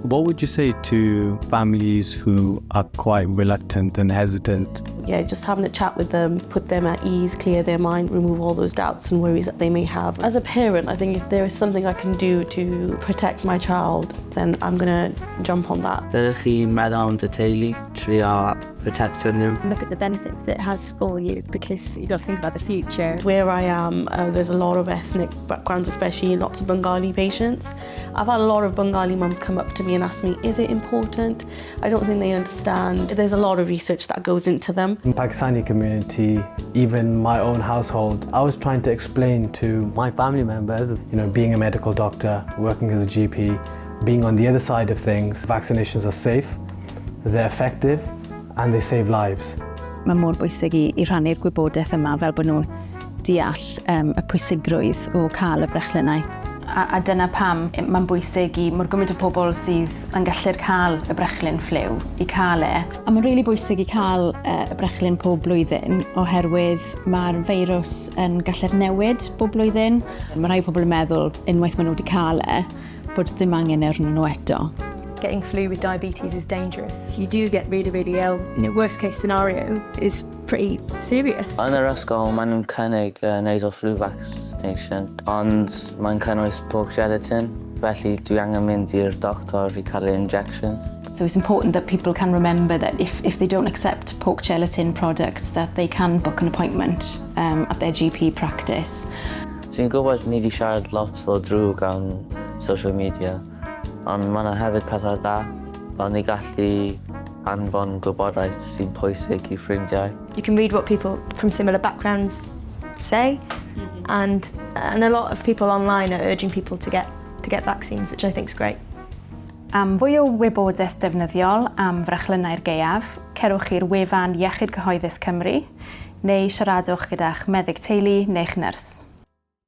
What would you say to families who are quite reluctant and hesitant? Yeah, just having a chat with them, put them at ease, clear their mind, remove all those doubts and worries that they may have. As a parent, I think if there is something I can do to protect my child, then I'm going to jump on that. Dylech chi meddwl am dy teulu, trio protectio nhw. Look at the benefits it has for you, because you've got to think about the future. Where I am, there's a lot of ethnic backgrounds, especially lots of Bengali patients. I've had a lot of Bengali mums come up to me and ask me, is it important? I don't think they understand. There's a lot of research that goes into them. In the Pakistani community, even my own household, I was trying to explain to my family members, being a medical doctor, working as a GP, being on the other side of things, vaccinations are safe, they're effective, and they save lives. Mae mor bwysig i rhannu'r gwybodaeth yma fel bod nhw'n deall y pwysigrwydd o cael y brechlynnau. A dyna pam mae'n bwysig i mor gymaint o pobl sydd yn gallu'r cael y brechlyn ffliw i cael e. A mae'n rili bwysig i cael y brechlyn pob blwyddyn oherwydd mae'r feirws yn gallu'r newid pob blwyddyn. Mae rhai pobl yn meddwl unwaith maen nhw wedi cael e bod ddim angen arnyn nhw eto. Getting flu with diabetes is dangerous. If you do get really, really ill, worst case scenario is pretty serious. Yn yr ysgol, maen nhw'n cynnig nasal flu vaccination, ond mae'n cynnwys pork gelatin, felly dwi angen mynd i'r doctor i cael ei injection. So it's important that people can remember that if they don't accept pork gelatin products, that they can book an appointment at their GP practice. Dwi'n gwybod ni wedi siarad lot o drwg am social media, ond mae yna hefyd pethau da, fel ni gallu anfon gwybodaeth sy'n pwysig i ffrindiau. You can read what people from similar backgrounds say, and a lot of people online are urging people to get vaccines, which I think is great. Am fwy o wybodaeth defnyddiol am frechlynnau'r gaeaf, cerwch i'r wefan Iechyd Cyhoeddus Cymru, neu siaradwch gyda'ch meddyg teulu neu'ch nyrs.